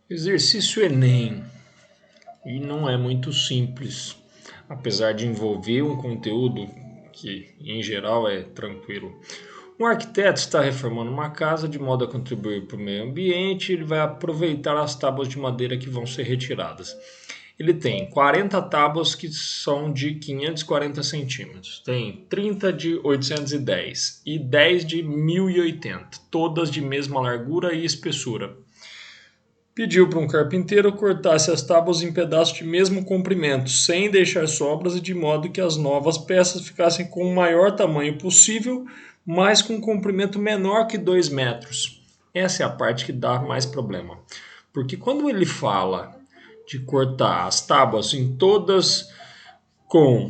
Exercício Enem, e não é muito simples, apesar de envolver um conteúdo que, em geral, é tranquilo. Um arquiteto está reformando uma casa de modo a contribuir para o meio ambiente e ele vai aproveitar as tábuas de madeira que vão ser retiradas. Ele tem 40 tábuas que são de 540 centímetros, tem 30 de 810 e 10 de 1080, todas de mesma largura e espessura. Pediu para um carpinteiro cortasse as tábuas em pedaços de mesmo comprimento, sem deixar sobras e de modo que as novas peças ficassem com o maior tamanho possível, mas com um comprimento menor que 2 metros. Essa é a parte que dá mais problema. Porque quando ele fala de cortar as tábuas em todas com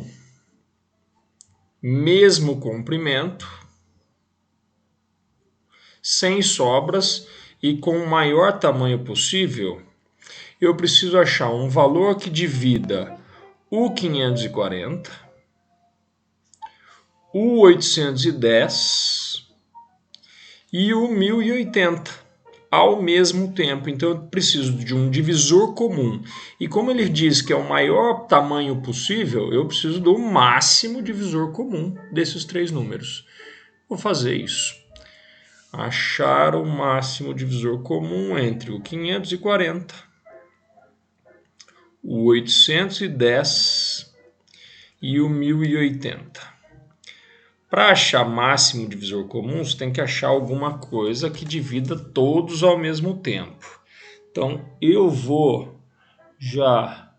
mesmo comprimento, sem sobras e com o maior tamanho possível, eu preciso achar um valor que divida o 540, o 810 e o 1080 ao mesmo tempo. Então eu preciso de um divisor comum. E como ele diz que é o maior tamanho possível, eu preciso do máximo divisor comum desses três números. Vou fazer isso. Achar o máximo divisor comum entre o 540, o 810 e o 1080. Para achar máximo divisor comum, você tem que achar alguma coisa que divida todos ao mesmo tempo. Então, eu vou já,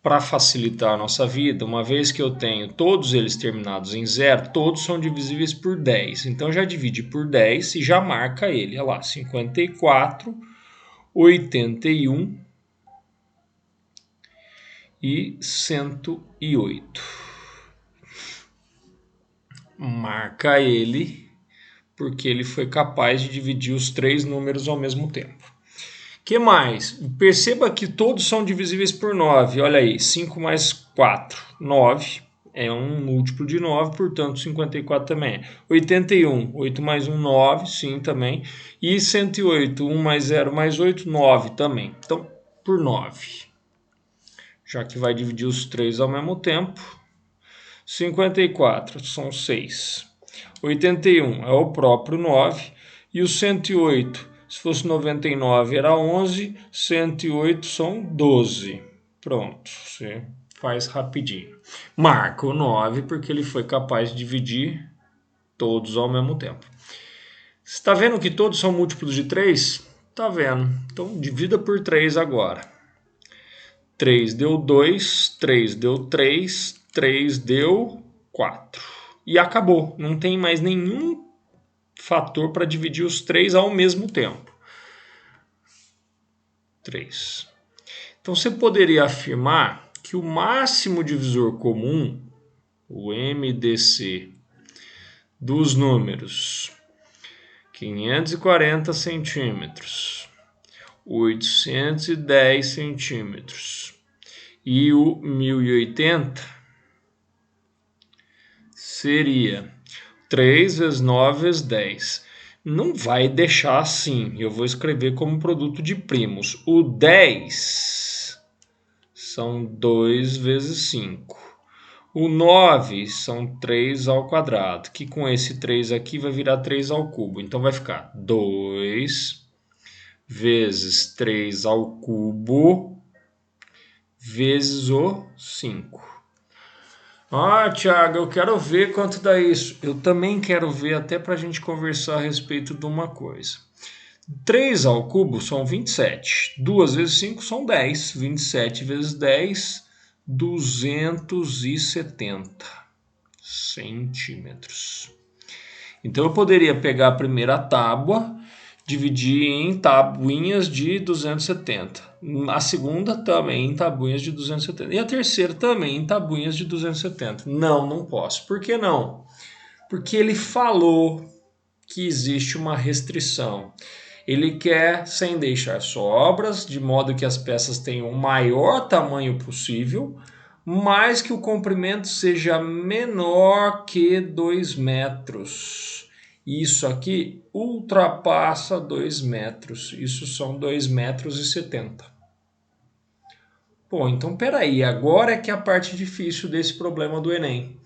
para facilitar a nossa vida, uma vez que eu tenho todos eles terminados em zero, todos são divisíveis por 10. Então, já divide por 10 e já marca ele. Olha lá, 54, 81 e 108. Marca ele, porque ele foi capaz de dividir os três números ao mesmo tempo. Que mais? Perceba que todos são divisíveis por 9. Olha aí, 5 mais 4, 9. É um múltiplo de 9, portanto 54 também é. 81, 8 mais 1, 9, sim, também. E 108, 1 mais 0 mais 8, 9 também. Então, por 9. Já que vai dividir os três ao mesmo tempo. 54 são 6. 81 é o próprio 9. E o 108, se fosse 99 era 11. 108 são 12. Pronto, você faz rapidinho. Marca o 9 porque ele foi capaz de dividir todos ao mesmo tempo. Você está vendo que todos são múltiplos de 3? Está vendo. Então divida por 3 agora. 3 deu 2, 3 deu 3, 3 deu 4. E acabou. Não tem mais nenhum fator para dividir os três ao mesmo tempo. 3. Então você poderia afirmar que o máximo divisor comum, o MDC, dos números 540 centímetros, 810 centímetros e o 1080 seria 3 vezes 9 vezes 10. Não vai deixar assim. Eu vou escrever como produto de primos. O 10 são 2 vezes 5. O 9 são 3 ao quadrado, que com esse 3 aqui vai virar 3 ao cubo. Então vai ficar 2 vezes 3 ao cubo vezes o 5. Ah, Thiago, eu quero ver quanto dá isso. Eu também quero ver, até para a gente conversar a respeito de uma coisa. 3 ao cubo são 27. 2 vezes 5 são 10. 27 vezes 10, 270 centímetros. Então eu poderia pegar a primeira tábua, dividir em tabuinhas de 270. A segunda também em tabuinhas de 270. E a terceira também em tabuinhas de 270. Não, não posso. Por que não? Porque ele falou que existe uma restrição. Ele quer sem deixar sobras, de modo que as peças tenham o maior tamanho possível, mas que o comprimento seja menor que 2 metros. Isso aqui ultrapassa 2 metros. Isso são 2,70 metros. Pô, então peraí, agora é que é a parte difícil desse problema do Enem,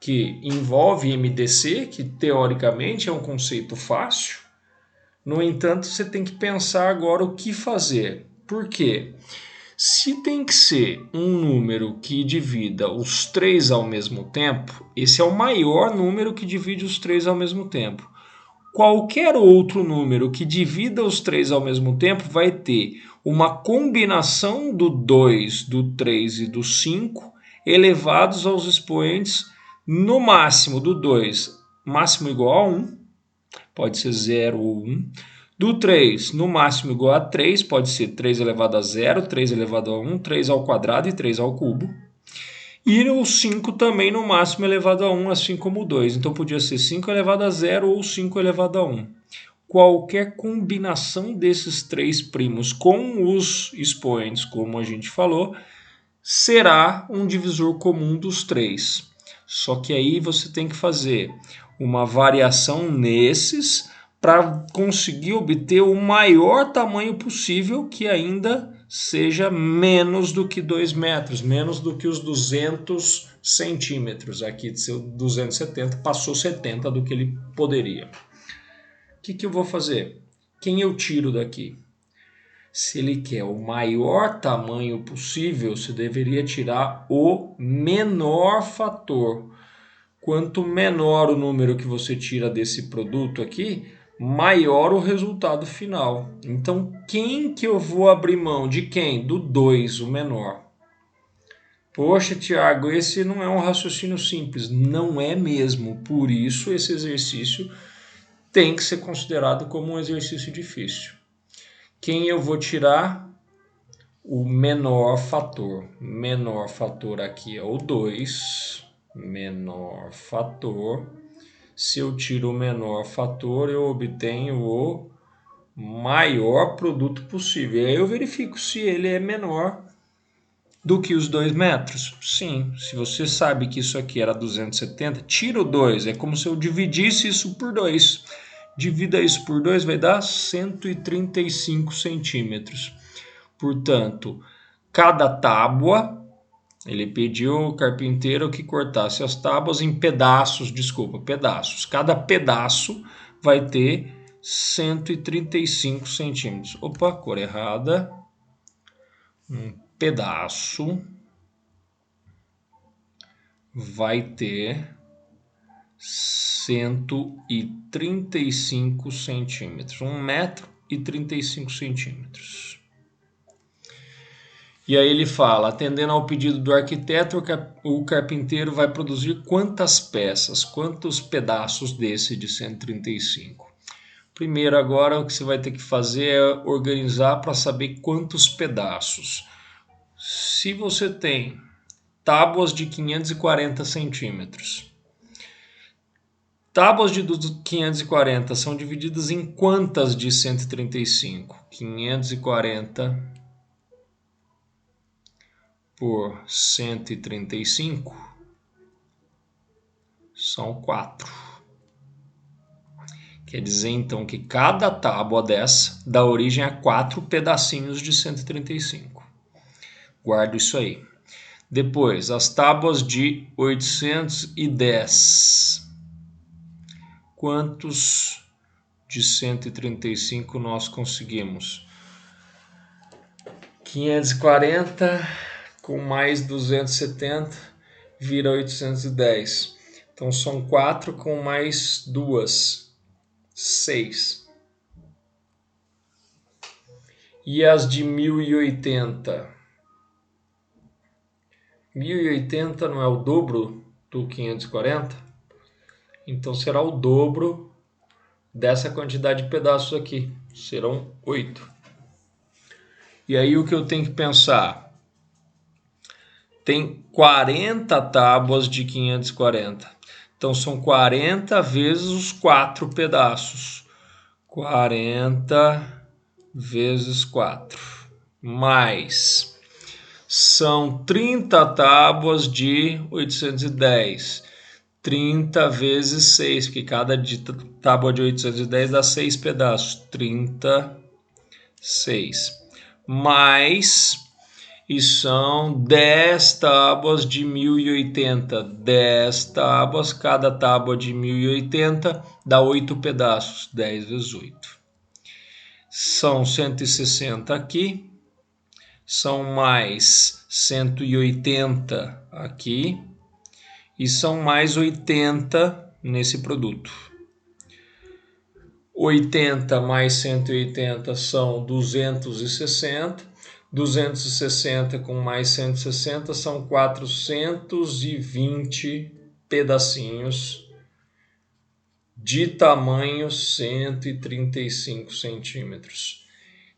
que envolve MDC, que teoricamente é um conceito fácil. No entanto, você tem que pensar agora o que fazer. Por quê? Se tem que ser um número que divida os três ao mesmo tempo, esse é o maior número que divide os três ao mesmo tempo. Qualquer outro número que divida os três ao mesmo tempo vai ter uma combinação do 2, do 3 e do 5 elevados aos expoentes no máximo do 2, máximo igual a 1, pode ser 0 ou 1. Do 3, no máximo igual a 3, pode ser 3 elevado a 0, 3 elevado a 1, 3 ao quadrado e 3 ao cubo. E o 5 também no máximo elevado a 1, assim como o 2. Então podia ser 5 elevado a 0 ou 5 elevado a 1. Qualquer combinação desses três primos com os expoentes, como a gente falou, será um divisor comum dos três. Só que aí você tem que fazer uma variação nesses para conseguir obter o maior tamanho possível, que ainda seja menos do que 2 metros, menos do que os 200 centímetros. Aqui de seu 270 passou 70 do que ele poderia. O que eu vou fazer? Quem eu tiro daqui? Se ele quer o maior tamanho possível, você deveria tirar o menor fator. Quanto menor o número que você tira desse produto aqui, maior o resultado final. Então, quem que eu vou abrir mão? De quem? Do 2, o menor. Poxa, Tiago, esse não é um raciocínio simples. Não é mesmo. Por isso, esse exercício tem que ser considerado como um exercício difícil. Quem eu vou tirar? O menor fator. Menor fator aqui é o 2. Menor fator. Se eu tiro o menor fator, eu obtenho o maior produto possível. E aí eu verifico se ele é menor do que os 2 metros. Sim, se você sabe que isso aqui era 270, tira o 2. É como se eu dividisse isso por 2. Divida isso por 2, vai dar 135 centímetros. Portanto, cada tábua, ele pediu ao carpinteiro que cortasse as tábuas em pedaços, pedaços. Cada pedaço vai ter 135 centímetros. Opa, cor errada. Um pedaço vai ter 135 centímetros. 1,35 centímetros. E aí ele fala, atendendo ao pedido do arquiteto, o carpinteiro vai produzir quantas peças, quantos pedaços desse de 135? Primeiro agora o que você vai ter que fazer é organizar para saber quantos pedaços. Se você tem tábuas de 540 centímetros, tábuas de 540 são divididas em quantas de 135? 540 por 135 são 4. Quer dizer então que cada tábua dessa dá origem a 4 pedacinhos de 135. Guardo isso aí. Depois, as tábuas de 810. Quantos de 135 nós conseguimos? 540 com mais 270 vira 810. Então são 4 com mais 2, 6. E as de 1080? 1080 não é o dobro do 540? Então será o dobro dessa quantidade de pedaços aqui. Serão 8. E aí o que eu tenho que pensar? Tem 40 tábuas de 540. Então são 40 vezes os 4 pedaços. 40 vezes 4. Mais. São 30 tábuas de 810. 30 vezes 6, que cada tábua de 810 dá 6 pedaços. 36. Mais, e são 10 tábuas de 1080. 10 tábuas, cada tábua de 1080 dá 8 pedaços. 10 vezes 8. São 160 aqui. São mais 180 aqui. E são mais 80 nesse produto. 80 mais 180 são 260. 260 com mais 160 são 420 pedacinhos de tamanho 135 centímetros.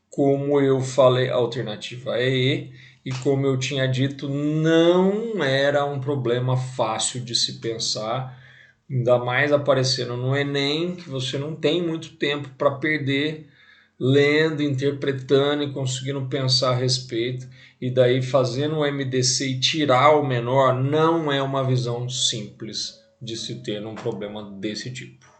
Como eu falei, a alternativa é E. E como eu tinha dito, não era um problema fácil de se pensar, ainda mais aparecendo no Enem, que você não tem muito tempo para perder lendo, interpretando e conseguindo pensar a respeito. E daí fazendo o MDC e tirar o menor não é uma visão simples de se ter um problema desse tipo.